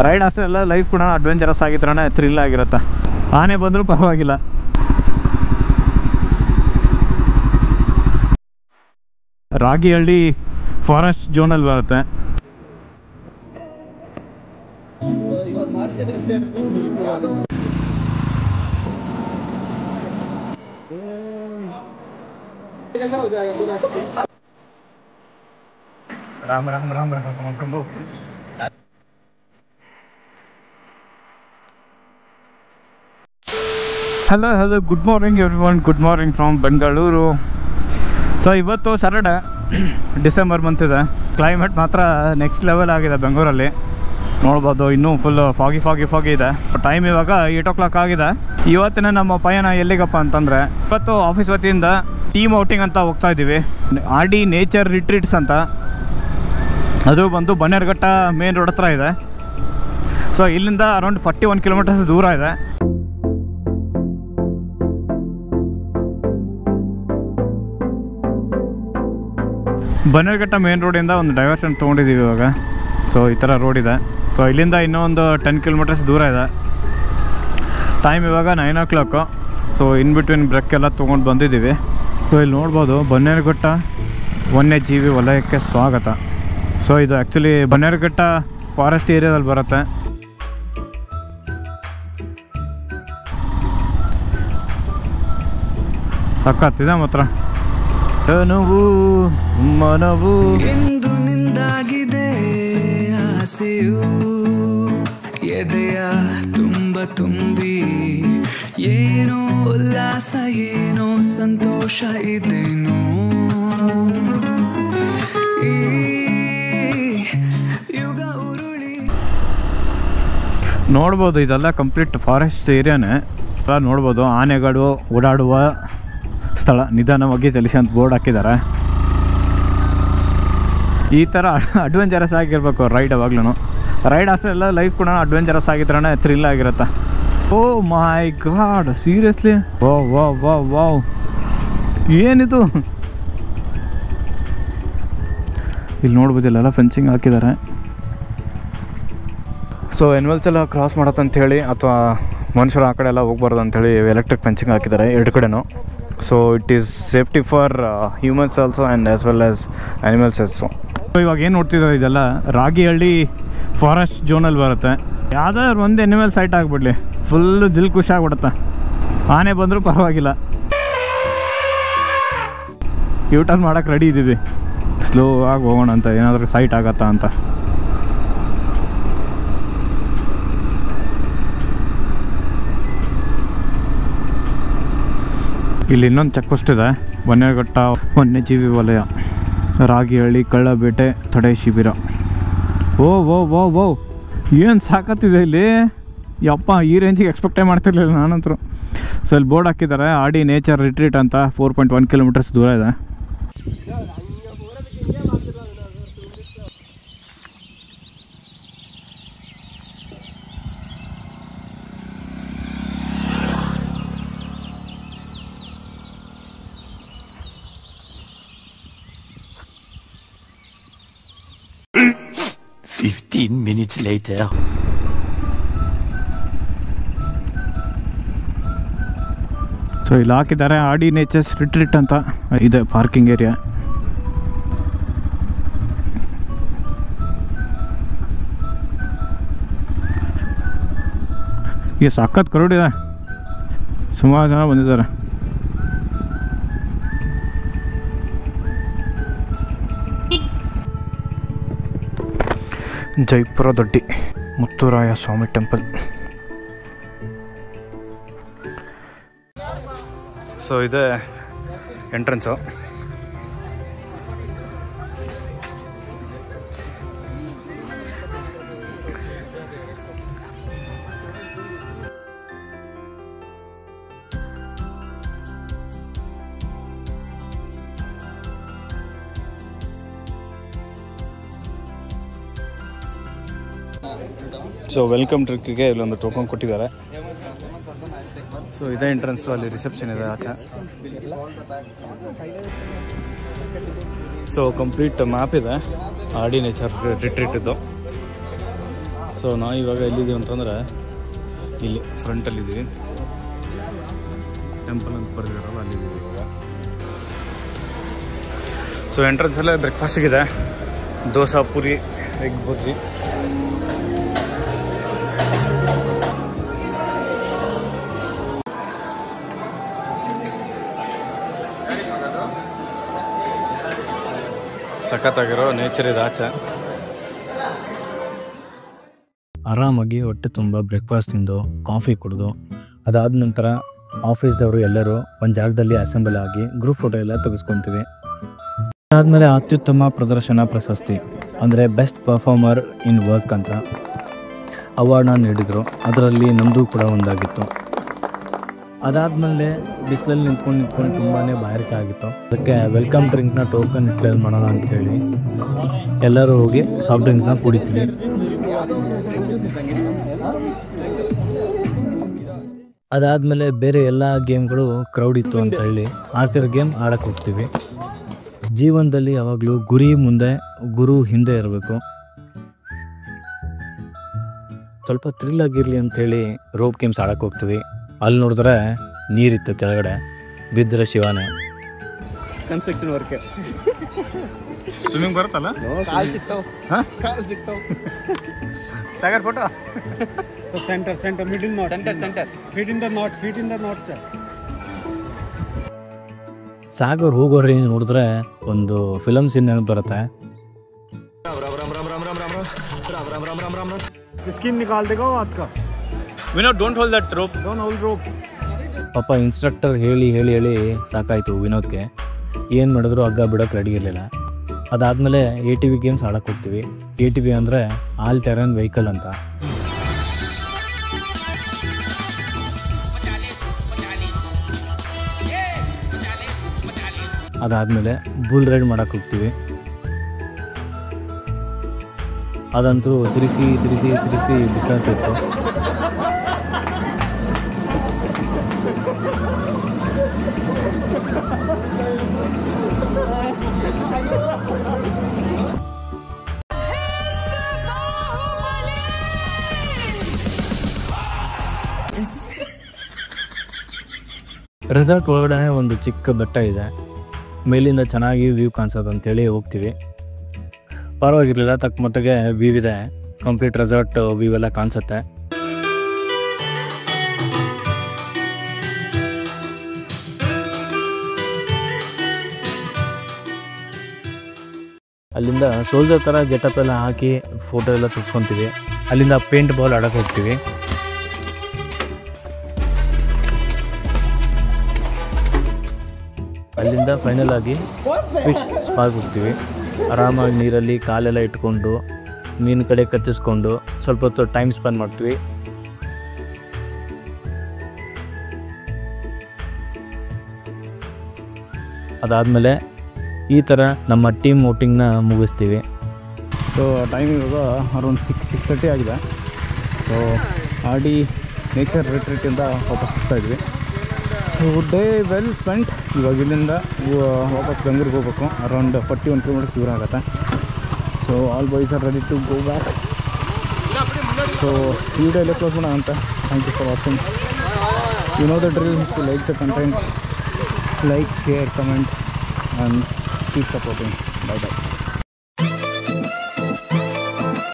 Ride ಅಷ್ಟೇ ಎಲ್ಲ life ಕೂಡ ಅಡ್ವೆಂಚರಸ್ ಆಗಿದ್ರೇ ಥ್ರಿಲ್ ಆಗಿರುತ್ತೆ. ಆನೆ ಬಂದರೂ ಪರವಾಗಿಲ್ಲ. ರಾಗಿಹಳ್ಳಿ ಫಾರೆಸ್ಟ್ ಝೋನಲ್ಲಿ ಬರುತ್ತೆ. Ram Ram Ram Ram. Hello good morning everyone. Good morning from Bengaluru. So ಇವತ್ತು ಸ್ಯಾಟರ್ಡೆ, ಡಿಸೆಂಬರ್ ಮಂತ್ ಇದೆ. ಕ್ಲೈಮೇಟ್ ಮಾತ್ರ ನೆಕ್ಸ್ಟ್ ಲೆವೆಲ್ ಆಗಿದೆ ಬೆಂಗಳೂರಲ್ಲಿ. ನೋಡ್ಬೋದು ಇನ್ನೂ ಫುಲ್ ಫಾಗಿ ಇದೆ. ಟೈಮ್ ಇವಾಗ 8 o'clock ಆಗಿದೆ. ಇವತ್ತಿನ ನಮ್ಮ ಪಯಣ ಎಲ್ಲಿಗಪ್ಪ ಅಂತಂದರೆ, ಇವತ್ತು ಆಫೀಸ್ ವತಿಯಿಂದ ಟೀಮ್ ಔಟಿಂಗ್ ಅಂತ ಹೋಗ್ತಾ ಇದ್ದೀವಿ. RD ನೇಚರ್ ರಿಟ್ರೀಟ್ಸ್ ಅಂತ. ಅದು ಬಂದು ಬನ್ನೇರುಘಟ್ಟ ಮೇನ್ ರೋಡ್ ಹತ್ರ ಇದೆ. ಸೊ ಇಲ್ಲಿಂದ ಅರೌಂಡ್ 41 kilometers ದೂರ ಇದೆ. ಬನ್ನೇರುಘಟ್ಟ ಮೇನ್ ರೋಡಿಂದ ಒಂದು ಡೈವರ್ಷನ್ ತೊಗೊಂಡಿದ್ದೀವಿ ಇವಾಗ. ಸೊ ಈ ಥರ ರೋಡ್ ಇದೆ. ಸೊ ಇಲ್ಲಿಂದ ಇನ್ನೊಂದು 10 kilometers ದೂರ ಇದೆ. ಟೈಮ್ ಇವಾಗ 9 o'clock. So in between break ಎಲ್ಲ ತೊಗೊಂಡು ಬಂದಿದ್ದೀವಿ. ಸೊ ಇಲ್ಲಿ ನೋಡ್ಬೋದು ಬನ್ನೇರುಘಟ್ಟ ವನ್ಯಜೀವಿ ವಲಯಕ್ಕೆ ಸ್ವಾಗತ. ಸೊ ಇದು ಆ್ಯಕ್ಚುಲಿ ಬನ್ನೇರುಘಟ್ಟ ಫಾರೆಸ್ಟ್ ಏರಿಯಾದಲ್ಲಿ ಬರುತ್ತೆ. ಸಖತ್ತಿದೆ ಮಾತ್ರ. ಮನವು ಎಂದು ನಿಂದಾಗಿದೆ ಆಸೆಯು ಎದೆಯ ತುಂಬಿ ಏನೋ ಉಲ್ಲಾಸ ಏನೋ ಸಂತೋಷ ಇದೇನೋ ಈ ಯುಗ ಉರುಳಿ. ನೋಡ್ಬೋದು ಇದೆಲ್ಲ ಕಂಪ್ಲೀಟ್ ಫಾರೆಸ್ಟ್ ಏರಿಯಾನೇ. ನೋಡ್ಬೋದು ಆನೆಗಳು ಓಡಾಡುವ ಸ್ಥಳ. ನಿಧಾನವಾಗಿ ಚಲಿಸಿ ಅಂತ ಬೋರ್ಡ್ ಹಾಕಿದ್ದಾರೆ. ಈ ಥರ ಅಡ್ವೆಂಚರಸ್ ಆಗಿರ್ಬೇಕು ರೈಡ್. ಯಾವಾಗ್ಲೂ ರೈಡ್ ಅಷ್ಟೇ ಎಲ್ಲ ಲೈಫ್ ಕೂಡ ಅಡ್ವೆಂಚರಸ್ ಆಗಿದ್ರೇ ಥ್ರಿಲ್ ಆಗಿರುತ್ತೆ. ಓ ಮೈ ಗಾಡ್, ಸೀರಿಯಸ್ಲಿ ವಾವ್ ಏನಿದು. ಇಲ್ಲಿ ನೋಡ್ಬೋದು ಇಲ್ಲೆಲ್ಲ ಫೆನ್ಸಿಂಗ್ ಹಾಕಿದ್ದಾರೆ. ಸೊ ಎನಿಮಲ್ಸ್ ಎಲ್ಲ ಕ್ರಾಸ್ ಮಾಡತ್ತಂಥೇಳಿ ಅಥವಾ ಮನುಷ್ಯರು ಆ ಕಡೆ ಎಲ್ಲ ಹೋಗ್ಬಾರ್ದು ಅಂಥೇಳಿ ಎಲೆಕ್ಟ್ರಿಕ್ ಫೆನ್ಸಿಂಗ್ ಹಾಕಿದ್ದಾರೆ 2 ಕಡೆನೂ. So it is safety for humans also and as well as animals also. So ಇವಾಗ ಏನು ನೋಡ್ತಿದ್ದಾರೆ ಇದೆಲ್ಲ ರಾಗಿಹಳ್ಳಿ ಫಾರೆಸ್ಟ್ ಝೋನಲ್ಲಿ ಬರುತ್ತೆ. ಯಾವುದಾದ್ರು ಒಂದು ಎನಿಮಲ್ ಸೈಟ್ ಆಗಿಬಿಡ್ಲಿ ಫುಲ್ಲು ದಿಲ್ ಖುಷಿ ಆಗ್ಬಿಡುತ್ತೆ. ಆನೆ ಬಂದರೂ ಪರವಾಗಿಲ್ಲ. ಯೂಟರ್ನ್ ಮಾಡೋಕ್ಕೆ ರೆಡಿ ಇದ್ದೀವಿ. ಸ್ಲೋ ಆಗಿ ಹೋಗೋಣ ಅಂತ, ಏನಾದರೂ ಸೈಟ್ ಆಗತ್ತಾ ಅಂತ. ಇಲ್ಲಿ ಇನ್ನೊಂದು ಚೆಕ್ ಪೋಸ್ಟ್ ಇದೆ, ಬನ್ನೇರುಘಟ್ಟ ವನ್ಯಜೀವಿ ವಲಯ, ರಾಗಿಹಳ್ಳಿ ಕಳ್ಳಬೇಟೆ ತಡೆ ಶಿಬಿರ. ಓ ಏನು ಸಾಕತ್ತಿದೆ ಇಲ್ಲಿ ಯಪ್ಪ. ಈ ರೇಂಜಿಗೆ ಎಕ್ಸ್ಪೆಕ್ಟೇ ಮಾಡ್ತಿರ್ಲಿಲ್ಲ ನಾನಂತರೂ. ಸೊ ಇಲ್ಲಿ ಬೋರ್ಡ್ ಹಾಕಿದ್ದಾರೆ RD ನೇಚರ್ ರಿಟ್ರೀಟ್ ಅಂತ. 4.1 kilometers ದೂರ ಇದೆ. minutes later. ಸೊ ಇಲ್ಲಿ ಹಾಕಿದ್ದಾರೆ RD ನೇಚರ್ಸ್ ರಿಟ್ರೀಟ್ ಅಂತ ಇದೆ ಪಾರ್ಕಿಂಗ್ ಏರಿಯಾ. ಈ ಸಖತ್ ಕ್ರೌಡ್ ಇದೆ, ಸುಮಾರು ಜನ ಬಂದಿದ್ದಾರೆ. ಜೈಪುರ ದೊಡ್ಡಿ ಮುತ್ತುರಾಯ ಸ್ವಾಮಿ ಟೆಂಪಲ್. ಸೊ ಇದೆ ಎಂಟ್ರೆನ್ಸು. ಸೊ ವೆಲ್ಕಮ್ ಡ್ರಿಂಕ್ಗೆ ಇಲ್ಲೊಂದು ಟೋಕನ್ ಕೊಟ್ಟಿದ್ದಾರೆ. ಸೊ ಇದೇ ಎಂಟ್ರೆನ್ಸು, ಅಲ್ಲಿ ರಿಸೆಪ್ಷನ್ ಇದೆ ಆಚೆ. ಸೊ ಕಂಪ್ಲೀಟ್ ಮ್ಯಾಪ್ ಇದೆ RD ನೇಚರ್ ರಿಟ್ರೀಟ್ ಇದ್ದು. ಸೊ ನಾವು ಇವಾಗ ಎಲ್ಲಿದ್ದೀವಿ ಅಂತಂದ್ರೆ ಇಲ್ಲಿ ಫ್ರಂಟಲ್ಲಿದ್ದೀವಿ, ಟೆಂಪಲ್ ಅಂತ ಬರ್ದಿದಾರಲ್ಲ ಅಲ್ಲಿದ್ದೀವಿ ಇವಾಗ. ಸೊ ಎಂಟ್ರೆನ್ಸಲ್ಲೇ ಬ್ರೇಕ್ಫಾಸ್ಟಿಗಿದೆ, ದೋಸೆ, ಪುರಿ, ಎಗ್ ಬಜ್ಜಿ. ಸಖತ್ತಾಗಿರೋ ನೇಚರ್ ಇದೆ ಆಚೆ. ಆರಾಮಾಗಿ ಹೊಟ್ಟೆ ತುಂಬ ಬ್ರೇಕ್ಫಾಸ್ಟ್ ತಿಂದು ಕಾಫಿ ಕುಡಿದು ಅದಾದ ನಂತರ ಆಫೀಸ್ದವರು ಎಲ್ಲರೂ ಒಂದು ಜಾಗದಲ್ಲಿ ಅಸೆಂಬಲ್ ಆಗಿ ಗ್ರೂಪ್ ಫೋಟೋ ಎಲ್ಲ ತೆಗೆಸ್ಕೊತೀವಿ. ಅದಾದಮೇಲೆ ಅತ್ಯುತ್ತಮ ಪ್ರದರ್ಶನ ಪ್ರಶಸ್ತಿ ಅಂದರೆ ಬೆಸ್ಟ್ ಪರ್ಫಾರ್ಮರ್ ಇನ್ ವರ್ಕ್ ಅಂತ ಅವಾರ್ಡ್ನ ನೀಡಿದರು. ಅದರಲ್ಲಿ ನಮ್ಮದು ಕೂಡ ಒಂದಾಗಿತ್ತು. ಅದಾದಮೇಲೆ ಬಿಸಿಲಲ್ಲಿ ನಿಂತ್ಕೊಂಡು ತುಂಬಾ ಬಾಯಾರಿಕೆ ಆಗಿತ್ತು. ಅದಕ್ಕೆ ವೆಲ್ಕಮ್ ಡ್ರಿಂಕ್ನ ಟೋಕನ್ ಕ್ಲಿಯರ್ ಮಾಡೋಣ ಅಂಥೇಳಿ ಎಲ್ಲರೂ ಹೋಗಿ ಸಾಫ್ಟ್ ಡ್ರಿಂಕ್ಸ್ನ ಕುಡಿತೀವಿ. ಅದಾದಮೇಲೆ ಬೇರೆ ಎಲ್ಲ ಗೇಮ್ಗಳು ಕ್ರೌಡ್ ಇತ್ತು ಅಂತ ಹೇಳಿ ಆರ್ಚರ್ ಗೇಮ್ ಆಡಕ್ಕೆ ಹೋಗ್ತೀವಿ. ಜೀವನದಲ್ಲಿ ಯಾವಾಗಲೂ ಗುರಿ ಮುಂದೆ ಗುರು ಹಿಂದೆ ಇರಬೇಕು. ಸ್ವಲ್ಪ ಥ್ರಿಲ್ ಆಗಿರಲಿ ಅಂಥೇಳಿ ರೋಪ್ ಗೇಮ್ಸ್ ಆಡಕ್ಕೆ ಹೋಗ್ತೀವಿ. ಅಲ್ಲಿ ನೋಡಿದ್ರೆ ನೀರಿತ್ತು ಕೆಳಗಡೆ, ಬಿದ್ದರೆ ಶಿವಾನೆ. ಕನ್ಸ್ಟ್ರಕ್ಷನ್ ವರ್ಕ್ ಸ್ವಿಮ್ಮಿಂಗ್ ಬರುತ್ತಲ್ಲ, Sagar photo. So center, middle knot. Center. Feet in the knot, sir. Sagar ಹೋಗೋ ರೇಂಜ್ ನೋಡಿದ್ರೆ ಒಂದು ಫಿಲಮ್ ಸೀನ್ ನೆನಪು ಬರುತ್ತೆ. Skin निकाल देगा वो हाथ का. Vinod, don't hold that rope. Don't hold rope. ಪಾಪ ಇನ್ಸ್ಟ್ರಕ್ಟರ್ ಹೇಳಿ ಸಾಕಾಯಿತು ವಿನೋದ್ಗೆ. ಏನು ಮಾಡಿದ್ರು ಹಗ್ಗ ಬಿಡೋಕ್ಕೆ ರೆಡಿ ಇರಲಿಲ್ಲ. ಅದಾದಮೇಲೆ ATV ಗೇಮ್ಸ್ ಆಡಕ್ಕೆ ಹೋಗ್ತೀವಿ. ATV ಅಂದರೆ ಆಲ್ ಟೆರನ್ ವೆಹಿಕಲ್ ಅಂತ. ಅದಾದಮೇಲೆ ಬುಲ್ ರೈಡ್ ಮಾಡೋಕ್ಕೆ ಹೋಗ್ತೀವಿ. ಅದಂತೂ ತಿರುಗಿಸಿ ಬಿಸಾಡ್ತಿತ್ತು. ರೆಸಾರ್ಟ್ ಒಳಗಡೆ ಒಂದು ಚಿಕ್ಕ ಬೆಟ್ಟ ಇದೆ, ಮೇಲಿಂದ ಚೆನ್ನಾಗಿ ವ್ಯೂ ಕಾಣಿಸೋದು ಅಂತೇಳಿ ಹೋಗ್ತೀವಿ. ಪರವಾಗಿರಲಿಲ್ಲ, ತಕ್ಕ ಮಟ್ಟಿಗೆ ವ್ಯೂ ಇದೆ, ಕಂಪ್ಲೀಟ್ ರೆಸಾರ್ಟ್ ವ್ಯೂ ಎಲ್ಲ ಕಾಣಿಸುತ್ತೆ. ಅಲ್ಲಿಂದ ಸೋಲ್ಜರ್ ಥರ ಗೆಟಪ್ ಎಲ್ಲ ಹಾಕಿ ಫೋಟೋ ಎಲ್ಲ ತೆಗೆಸ್ಕೊತೀವಿ. ಅಲ್ಲಿಂದ ಪೇಂಟ್ ಬಾಲ್ ಆಡೋಕ್ಕೆ ಹೋಗ್ತೀವಿ. ಅಲ್ಲಿಂದ ಫೈನಲ್ ಆಗಿ ಫಿಶ್ ಸ್ಪಾಗೆ ಹೋಗ್ತೀವಿ. ಆರಾಮಾಗಿ ನೀರಲ್ಲಿ ಕಾಲೆಲ್ಲ ಇಟ್ಕೊಂಡು ಮೀನು ಕಡೆ ಕಚ್ಚಿಸ್ಕೊಂಡು ಸ್ವಲ್ಪ ಹೊತ್ತು ಟೈಮ್ ಸ್ಪೆಂಡ್ ಮಾಡ್ತೀವಿ. ಅದಾದಮೇಲೆ ಈ ಥರ ನಮ್ಮ ಟೀಮ್ ಔಟಿಂಗ್ನ ಮುಗಿಸ್ತೀವಿ. ಸೊ ಟೈಮ್ ಇವಾಗ ಅರೌಂಡ್ 6:30 ಆಗಿದೆ. ಸೊ ಆಡಿ ನೇಚರ್ ರಿಟ್ರೀಟಿಂದ ವಾಪಸ್ ಹೋಗ್ತಾ ಇದ್ವಿ. So day well spent. ಇವಾಗ ಇಲ್ಲಿಂದ ವಾಪಸ್ ಬೆಂಗಳೂರಿಗೆ ಹೋಗ್ಬೇಕು. ಅರೌಂಡ್ 41 ಕಿಲೋಮೀಟರ್ಸ್ ದೂರ ಆಗುತ್ತೆ. So all boys are ready to go back. So ಈ ವಿಡಿಯೋ ಎಲ್ಲ ಕ್ಲೋಸ್ ಮಾಡೋಣ ಅಂತ. Thank you for watching. You know the drill. To like the content, like, share, comment and keep supporting. By.